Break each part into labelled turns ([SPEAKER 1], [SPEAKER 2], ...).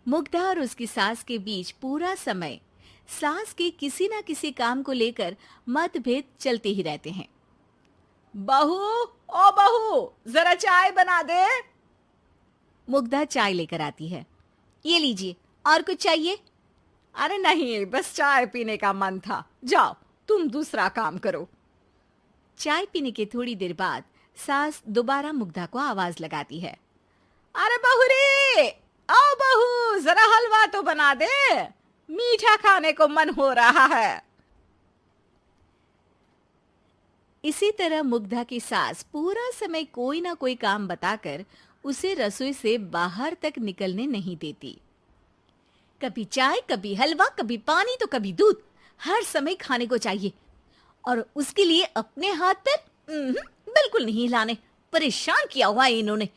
[SPEAKER 1] मुग्धा और उसकी सास के बीच पूरा समय सास के किसी न किसी काम को लेकर मतभेद चलते ही रहते हैं।
[SPEAKER 2] बहू, ओ बहू, जरा चाय बना दे।
[SPEAKER 1] मुग्धा चाय लेकर आती है। ये लीजिए, और कुछ चाहिए?
[SPEAKER 2] अरे नहीं, बस चाय पीने का मन था। जाओ, तुम दूसरा काम करो।
[SPEAKER 1] चाय पीने के थोड़ी देर बाद सास दोबारा मुग्धा को आवाज लगाती है।
[SPEAKER 2] अरे बहू रे, आओ बहू, जरा हलवा तो बना दे, मीठा खाने को मन हो रहा है।
[SPEAKER 1] इसी तरह मुग्धा की सास पूरा समय कोई ना कोई काम बताकर उसे रसोई से बाहर तक निकलने नहीं देती। कभी चाय, कभी हलवा, कभी पानी तो कभी दूध, हर समय खाने को चाहिए और उसके लिए अपने हाथ पैर बिल्कुल नहीं हिलाने। परेशान किया हुआ है इन्होंने।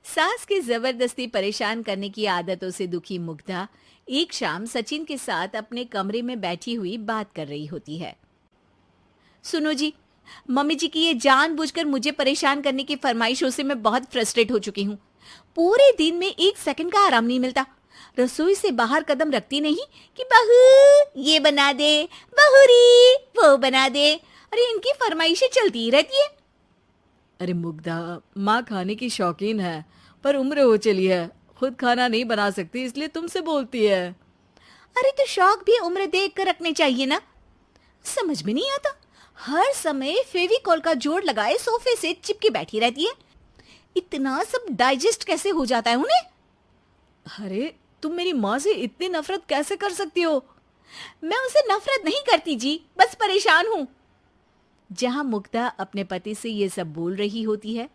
[SPEAKER 1] सास की जबरदस्ती परेशान करने की आदतों से दुखी मुग्धा एक शाम सचिन के साथ अपने कमरे में बैठी हुई बात कर रही होती है। सुनो जी, मम्मी जी की ये जानबूझकर मुझे परेशान करने की फरमाइशों से मैं बहुत फ्रस्ट्रेट हो चुकी हूँ। पूरे दिन में एक सेकंड का आराम नहीं मिलता। रसोई से बाहर कदम रखती नहीं कि बहू ये बना दे, बहुरी वो बना दे। अरे इनकी फरमाइशें चलती ही रहती है।
[SPEAKER 2] अरे मुग्धा, माँ खाने की शौकीन है, पर उम्र हो चली है, खुद खाना नहीं बना सकती, इसलिए तुमसे बोलती है।
[SPEAKER 1] अरे तो शौक भी उम्र देख कर रखने चाहिए ना। समझ में नहीं आता, हर समय फेविकॉल का जोड़ लगाए सोफे से चिपकी बैठी रहती है। इतना सब डाइजेस्ट कैसे हो जाता है उन्हें?
[SPEAKER 2] अरे तुम मेरी माँ से इतनी नफरत कैसे कर सकती हो?
[SPEAKER 1] मैं उनसे नफरत नहीं करती जी, बस परेशान हूँ। जहां मुग्धा अपने पति से ये सब बोल रही होती है,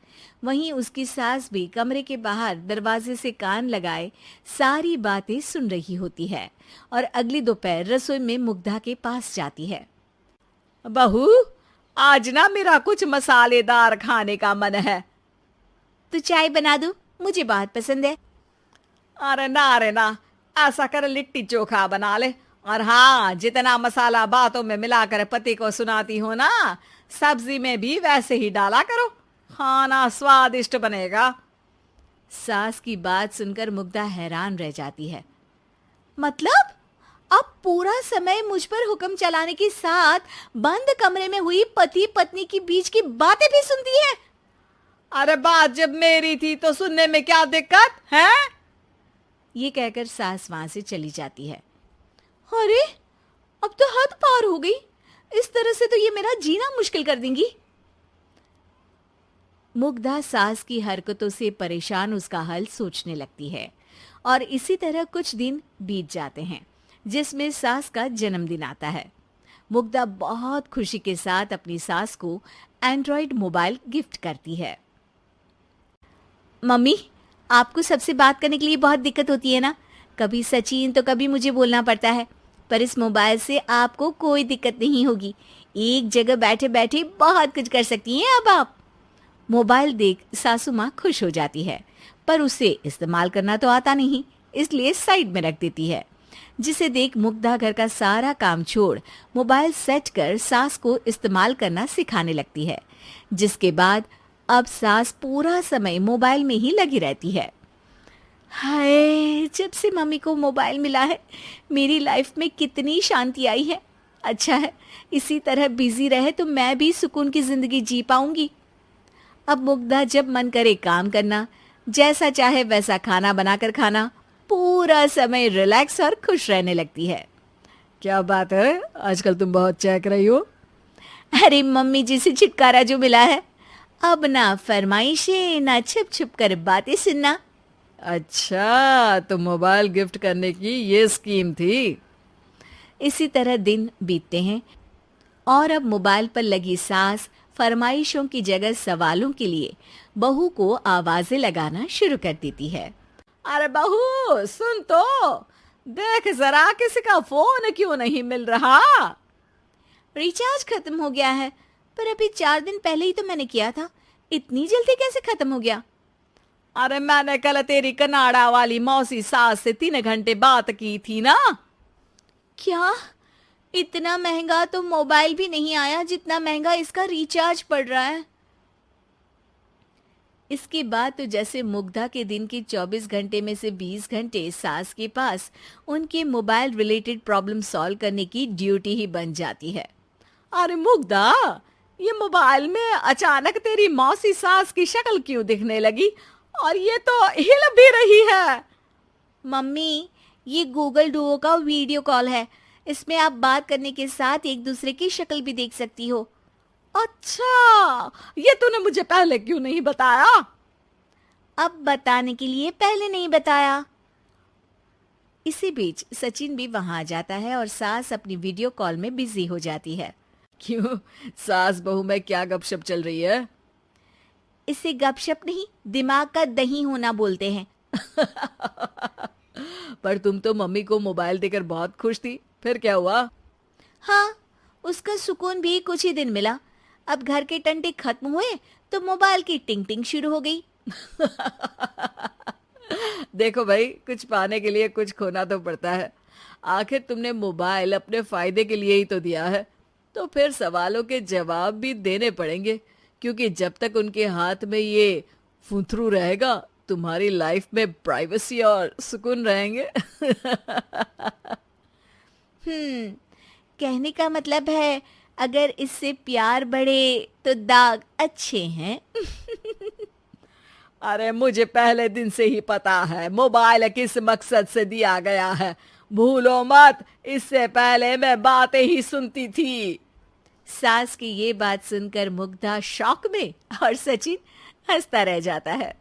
[SPEAKER 1] वहीं उसकी सास भी कमरे के बाहर दरवाजे से कान लगाए सारी बातें सुन रही होती है और अगली दोपहर रसोई में मुग्धा के पास जाती है।
[SPEAKER 2] बहू, आज ना मेरा कुछ मसालेदार खाने का मन है।
[SPEAKER 1] तो चाय बना दूं? मुझे बहुत पसंद है।
[SPEAKER 2] अरे ना, ऐसा कर लिट्टी चोखा बना ले। और हाँ, जितना मसाला बातों में मिलाकर पति को सुनाती हो ना, सब्जी में भी वैसे ही डाला करो, खाना स्वादिष्ट बनेगा।
[SPEAKER 1] सास की बात सुनकर मुग्धा हैरान रह जाती है। मतलब अब पूरा समय मुझ पर हुक्म चलाने के साथ बंद कमरे में हुई पति पत्नी की बीच की बातें भी सुनती है?
[SPEAKER 2] अरे बात जब मेरी थी तो सुनने में क्या दिक्कत है?
[SPEAKER 1] ये कहकर सास वहां से चली जाती है। अरे अब तो हद पार हो गई। इस तरह से तो ये मेरा जीना मुश्किल कर देंगी। मुग्धा सास की हरकतों से परेशान उसका हल सोचने लगती है और इसी तरह कुछ दिन बीत जाते हैं, जिसमें सास का जन्मदिन आता है। मुग्धा बहुत खुशी के साथ अपनी सास को एंड्रॉयड मोबाइल गिफ्ट करती है। मम्मी, आपको सबसे बात करने के लिए बहुत दिक्कत होती है ना? कभी सचिन तो कभी मुझे बोलना पड़ता है, पर इस मोबाइल से आपको कोई दिक्कत नहीं होगी। एक जगह बैठे बैठे बहुत कुछ कर सकती हैं अब आप। मोबाइल देख सासू माँ खुश हो जाती है, पर उसे इस्तेमाल करना तो आता नहीं, इसलिए साइड में रख देती है। जिसे देख मुग्धा घर का सारा काम छोड़ मोबाइल सेट कर सास को इस्तेमाल करना सिखाने लगती है, जिसके बाद अब सास पूरा समय मोबाइल में ही लगी रहती है। हाय, जब से मम्मी को मोबाइल मिला है मेरी लाइफ में कितनी शांति आई है। अच्छा है, इसी तरह बिजी रहे तो मैं भी सुकून की जिंदगी जी पाऊंगी। अब मुग्धा जब मन करे काम करना, जैसा चाहे वैसा खाना बनाकर खाना, पूरा समय रिलैक्स और खुश रहने लगती है।
[SPEAKER 2] क्या बात है, आजकल तुम बहुत चहक रही हो।
[SPEAKER 1] अरे मम्मी जी से छुटकारा जो मिला है, अब ना फरमाइशें ना छुप छुप कर बातें सुनना।
[SPEAKER 2] अच्छा, तो मोबाइल गिफ्ट करने की ये स्कीम थी।
[SPEAKER 1] इसी तरह दिन बीतते हैं और अब मोबाइल पर लगी सास फरमाइशों की जगह सवालों के लिए बहू को आवाजें लगाना शुरू कर देती है।
[SPEAKER 2] अरे बहू, सुन तो, देख जरा किसी का फोन क्यों नहीं मिल रहा?
[SPEAKER 1] रिचार्ज खत्म हो गया है, पर अभी 4 दिन पहले ही तो मैंने किया था। इतनी जल्दी कैसे खत्म हो गया?
[SPEAKER 2] अरे मैंने कल तेरी कनाडा वाली मौसी सास से 3 घंटे बात की थी ना।
[SPEAKER 1] क्या? इतना महंगा तो मोबाइल भी नहीं आया जितना महंगा इसका रिचार्ज पड़ रहा है। इसके बाद तो जैसे मुग्धा के दिन के 24 घंटे में से 20 घंटे सास के पास उनके मोबाइल रिलेटेड प्रॉब्लम सॉल्व करने की ड्यूटी ही बन जाती है।
[SPEAKER 2] अरे मुग्धा, ये मोबाइल में अचानक तेरी मौसी सास की शक्ल क्यों दिखने लगी? और ये तो हिल भी रही है।
[SPEAKER 1] मम्मी, ये गूगल डुओ का वीडियो कॉल है। इसमें आप बात करने के साथ एक दूसरे की शक्ल भी देख सकती हो।
[SPEAKER 2] अच्छा, ये तूने मुझे पहले क्यों नहीं बताया?
[SPEAKER 1] अब बताने के लिए पहले नहीं बताया। इसी बीच सचिन भी वहां आ जाता है और सास अपनी वीडियो कॉल में बिजी हो जाती है।
[SPEAKER 2] क्यों, सास बहू में क्या गपशप चल रही है?
[SPEAKER 1] इसे गपशप नहीं, दिमाग का दही होना बोलते हैं।
[SPEAKER 2] पर तुम तो मम्मी को मोबाइल देकर बहुत खुश थी, फिर क्या हुआ?
[SPEAKER 1] हाँ, उसका सुकून भी कुछ ही दिन मिला। अब घर के टंटे खत्म हुए तो मोबाइल की टिंग टिंग शुरू हो गई।
[SPEAKER 2] देखो भाई, कुछ पाने के लिए कुछ खोना तो पड़ता है। आखिर तुमने मोबाइल अपने फायदे के लिए ही तो दिया है, तो फिर सवालों के जवाब भी देने पड़ेंगे, क्योंकि जब तक उनके हाथ में ये फुंथरू रहेगा, तुम्हारी लाइफ में प्राइवेसी और सुकून रहेंगे।
[SPEAKER 1] कहने का मतलब है अगर इससे प्यार बढ़े तो दाग अच्छे हैं।
[SPEAKER 2] अरे मुझे पहले दिन से ही पता है मोबाइल किस मकसद से दिया गया है। भूलो मत, इससे पहले मैं बातें ही सुनती थी।
[SPEAKER 1] सास की ये बात सुनकर मुग्धा शॉक में और सचिन हंसता रह जाता है।